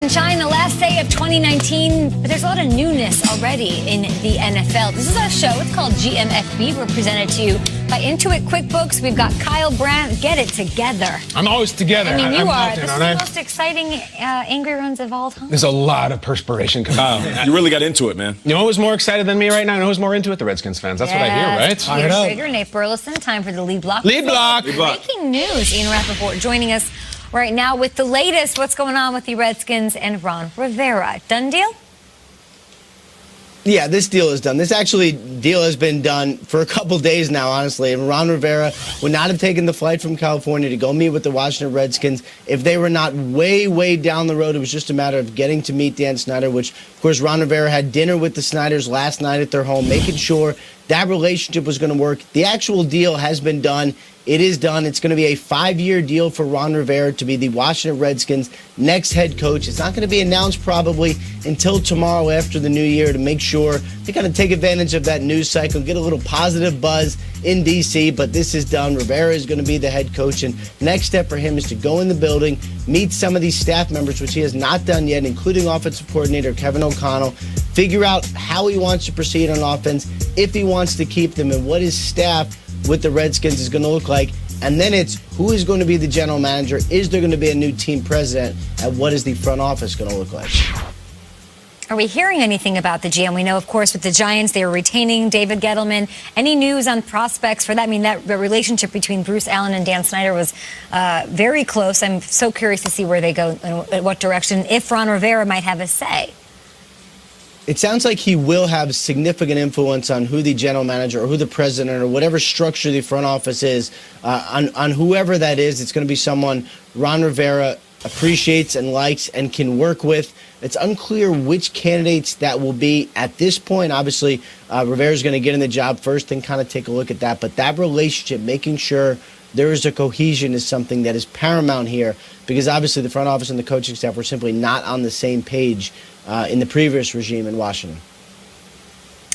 sunshine, the last day of 2019, but there's a lot of newness already in the NFL. This is our show. It's called GMFB. We're presented to you by Intuit QuickBooks. We've got Kyle Brandt. Get it together. I'm always together. I mean, you are. This is the most exciting angry runs of all time. There's a lot of perspiration coming out. You really got into it, man. You know who's more excited than me right now? You know who's more into it? The Redskins fans. That's what I hear, right? Peter Schrager, Nate Burleson. Time for the lead block. Lead block. Breaking news. Ian Rappaport joining us right now with the latest. What's going on with the Redskins and Ron Rivera? Done deal? Yeah, this deal is done. This deal has been done for a couple days now, honestly. And Ron Rivera would not have taken the flight from California to go meet with the Washington Redskins if they were not way, way down the road. It was just a matter of getting to meet Dan Snyder, which, of course, Ron Rivera had dinner with the Snyders last night at their home, making sure that relationship was going to work. The actual deal has been done. It is done. It's going to be a 5-year deal for Ron Rivera to be the Washington Redskins' next head coach. It's not going to be announced probably until tomorrow after the new year to make sure they kind of take advantage of that news cycle, get a little positive buzz in D.C., but this is done. Rivera is going to be the head coach, and next step for him is to go in the building, meet some of these staff members, which he has not done yet, including offensive coordinator Kevin O'Connell, figure out how he wants to proceed on offense, if he wants to keep them, and what his staff with the Redskins is going to look like. And then it's who is going to be the general manager? Is there going to be a new team president? And what is the front office going to look like? Are we hearing anything about the GM? We know, of course, with the Giants, they were retaining David Gettleman. Any news on prospects for that? I mean, that relationship between Bruce Allen and Dan Snyder was very close. I'm so curious to see where they go and what direction, if Ron Rivera might have a say. It sounds like he will have significant influence on who the general manager or who the president or whatever structure the front office is, on whoever that is. It's going to be someone Ron Rivera appreciates and likes and can work with. It's unclear which candidates that will be at this point. Obviously, Rivera's going to get in the job first and kind of take a look at that. But that relationship, making sure there is a cohesion, is something that is paramount here, because obviously the front office and the coaching staff were simply not on the same page in the previous regime in Washington.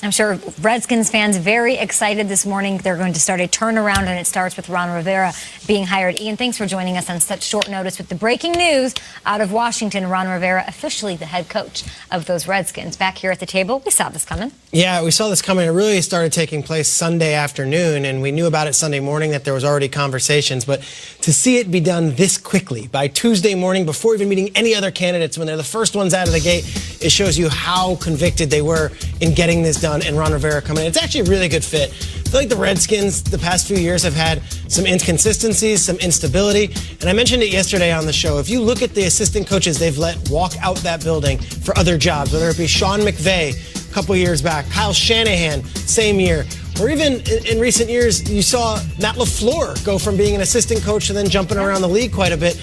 I'm sure Redskins fans very excited this morning. They're going to start a turnaround, and it starts with Ron Rivera being hired. Ian, thanks for joining us on such short notice with the breaking news out of Washington. Ron Rivera officially the head coach of those Redskins. Back here at the table, we saw this coming. Yeah, we saw this coming. It really started taking place Sunday afternoon, and we knew about it Sunday morning that there was already conversations. But to see it be done this quickly, by Tuesday morning, before even meeting any other candidates, when they're the first ones out of the gate, it shows you how convicted they were in getting this done. And Ron Rivera coming in. It's actually a really good fit. I feel like the Redskins the past few years have had some inconsistencies, some instability. And I mentioned it yesterday on the show. If you look at the assistant coaches they've let walk out that building for other jobs, whether it be Sean McVay a couple years back, Kyle Shanahan, same year, or even in recent years, you saw Matt LaFleur go from being an assistant coach to then jumping around the league quite a bit.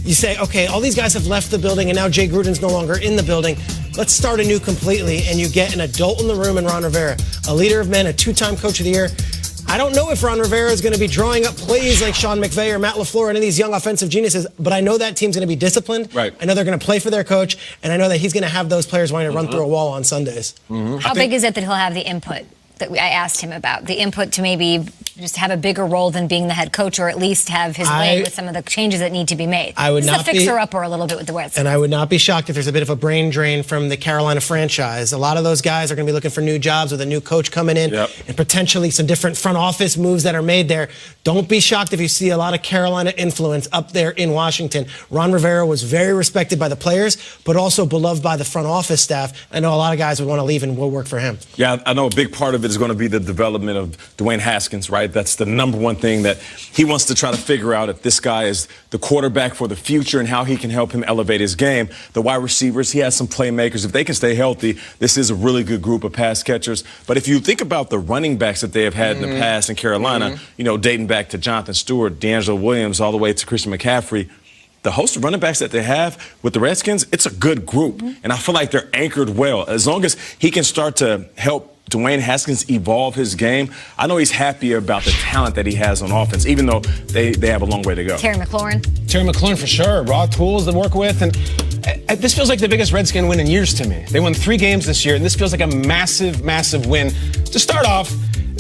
You say, okay, all these guys have left the building, and now Jay Gruden's no longer in the building. Let's start anew completely, and you get an adult in the room in Ron Rivera, a leader of men, a 2-time coach of the year. I don't know if Ron Rivera is going to be drawing up plays like Sean McVay or Matt LaFleur or any of these young offensive geniuses, but I know that team's going to be disciplined. Right. I know they're going to play for their coach, and I know that he's going to have those players wanting to run through a wall on Sundays. How big is it that he'll have the input that I asked him about? The input to maybe just have a bigger role than being the head coach, or at least have his way with some of the changes that need to be made. I would not be fixer-upper a little bit with the Redskins. And I would not be shocked if there's a bit of a brain drain from the Carolina franchise. A lot of those guys are going to be looking for new jobs with a new coach coming in, and potentially some different front office moves that are made there. Don't be shocked if you see a lot of Carolina influence up there in Washington. Ron Rivera was very respected by the players, but also beloved by the front office staff. I know a lot of guys would want to leave and go work for him. Yeah, I know a big part of it is going to be the development of Dwayne Haskins, right? That's the number one thing that he wants to try to figure out, if this guy is the quarterback for the future and how he can help him elevate his game. The wide receivers, he has some playmakers. If they can stay healthy, this is a really good group of pass catchers. But if you think about the running backs that they have had in the past in Carolina, you know, dating back to Jonathan Stewart, D'Angelo Williams, all the way to Christian McCaffrey, the host of running backs that they have with the Redskins, it's a good group. And I feel like they're anchored well. As long as he can start to help Dwayne Haskins evolve his game, I know he's happy about the talent that he has on offense, even though they have a long way to go. Terry McLaurin for sure. Raw tools to work with. And this feels like the biggest Redskin win in years to me. They won 3 games this year, and this feels like a massive, massive win. To start off,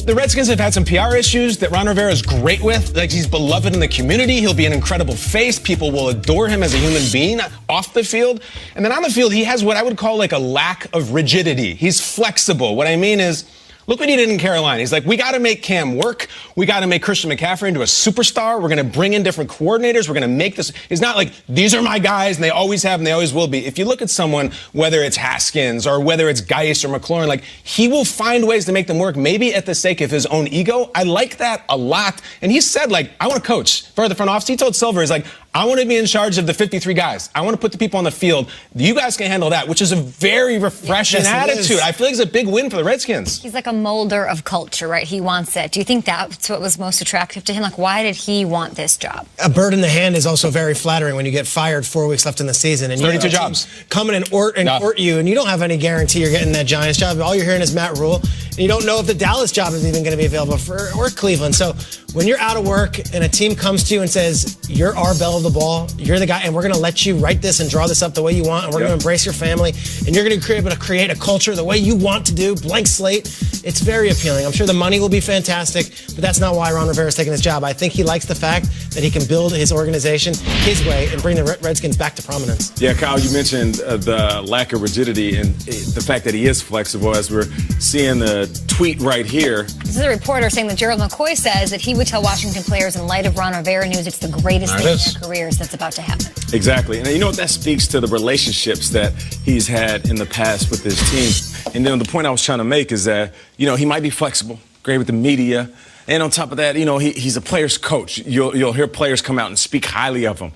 the Redskins have had some PR issues that Ron Rivera is great with. Like, he's beloved in the community. He'll be an incredible face. People will adore him as a human being off the field. And then on the field, he has what I would call like a lack of rigidity. He's flexible. What I mean is, look what he did in Carolina. He's like, we got to make Cam work. We got to make Christian McCaffrey into a superstar. We're going to bring in different coordinators. We're going to make this. It's not like these are my guys and they always have and they always will be. If you look at someone, whether it's Haskins or whether it's Geis or McLaurin, like, he will find ways to make them work, maybe at the sake of his own ego. I like that a lot. And he said, like, I want to coach for the front office. He told Silver, he's like, I want to be in charge of the 53 guys. I want to put the people on the field. You guys can handle that, which is a very refreshing attitude. I feel like it's a big win for the Redskins. He's like a molder of culture, right? He wants it. Do you think that's what was most attractive to him? Like, why did he want this job? A bird in the hand is also very flattering when you get fired 4 weeks left in the season. And 32 jobs. Coming and court you, and you don't have any guarantee you're getting that Giants job. All you're hearing is Matt Rule. And you don't know if the Dallas job is even going to be available or Cleveland. So when you're out of work and a team comes to you and says, you're our belle of the ball, you're the guy, and we're going to let you write this and draw this up the way you want, and we're going to embrace your family, and you're going to be able to create a culture the way you want to do, blank slate, it's very appealing. I'm sure the money will be fantastic, but that's not why Ron Rivera is taking this job. I think he likes the fact that he can build his organization his way and bring the Redskins back to prominence. Yeah, Kyle, you mentioned the lack of rigidity and the fact that he is flexible, as we're seeing the tweet right here. This is a reporter saying that Gerald McCoy says that he would tell Washington players in light of Ron Rivera news it's the greatest thing in their careers that's about to happen. Exactly. And you know what? That speaks to the relationships that he's had in the past with his team. And then the point I was trying to make is that, he might be flexible, great with the media. And on top of that, he's a player's coach. You'll hear players come out and speak highly of him.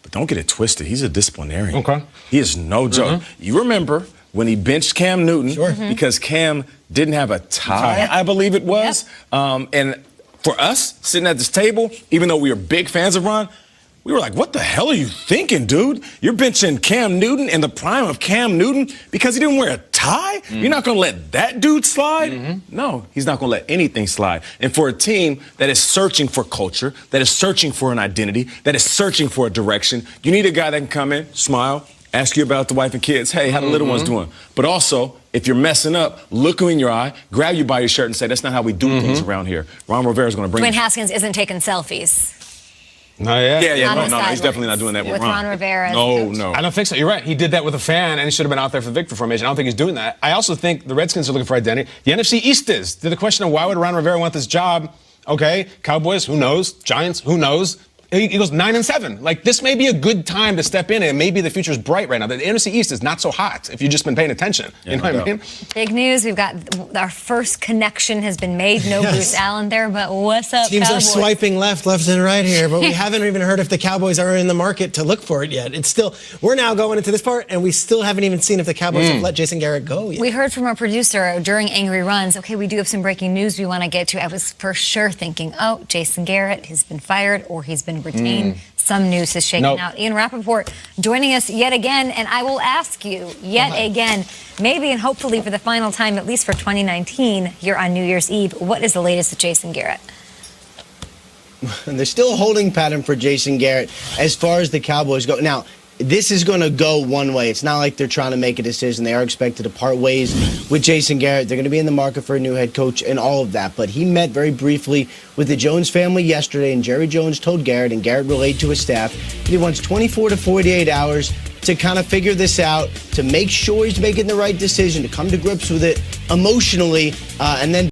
But don't get it twisted. He's a disciplinarian. Okay. He is no joke. You remember when he benched Cam Newton because Cam didn't have a tie, I believe it was. And for us, sitting at this table, even though we are big fans of Ron, we were like, what the hell are you thinking, dude? You're benching Cam Newton in the prime of Cam Newton because he didn't wear a tie? You're not going to let that dude slide? No, he's not going to let anything slide. And for a team that is searching for culture, that is searching for an identity, that is searching for a direction, you need a guy that can come in, smile, ask you about the wife and kids. Hey, how the little one's doing? But also, if you're messing up, look you in your eye, grab you by your shirt and say, that's not how we do things around here. Ron Rivera's going to bring Dwayne Haskins isn't taking selfies. No, no, he's definitely not doing that with Ron Rivera. No. I don't think so. You're right. He did that with a fan, and he should have been out there for the victory formation. I don't think he's doing that. I also think the Redskins are looking for identity. The NFC East is. To the question of why would Ron Rivera want this job, okay, Cowboys, who knows? Giants, who knows? He goes 9-7. Like, this may be a good time to step in, and maybe the future's bright right now. The NFC East is not so hot if you've just been paying attention. You know what I mean? Big news. We've got our first connection has been made. No Bruce Allen there, but what's up, Teams Cowboys? are swiping left and right here, but we haven't even heard if the Cowboys are in the market to look for it yet. It's still, we're now going into this part, and we still haven't even seen if the Cowboys have let Jason Garrett go yet. We heard from our producer during Angry Runs, okay, we do have some breaking news we want to get to. I was for sure thinking, oh, Jason Garrett has been fired or he's been retained. Some news is shaking out. Ian Rappaport joining us yet again, and I will ask you yet again, maybe and hopefully for the final time, at least for 2019, here on New Year's Eve, what is the latest with Jason Garrett? And there's still a holding pattern for Jason Garrett as far as the Cowboys go. Now, this is going to go one way. It's not like they're trying to make a decision. They are expected to part ways with Jason Garrett. They're going to be in the market for a new head coach and all of that. But he met very briefly with the Jones family yesterday, and Jerry Jones told Garrett, and Garrett relayed to his staff, that he wants 24 to 48 hours to kind of figure this out, to make sure he's making the right decision, to come to grips with it emotionally, and then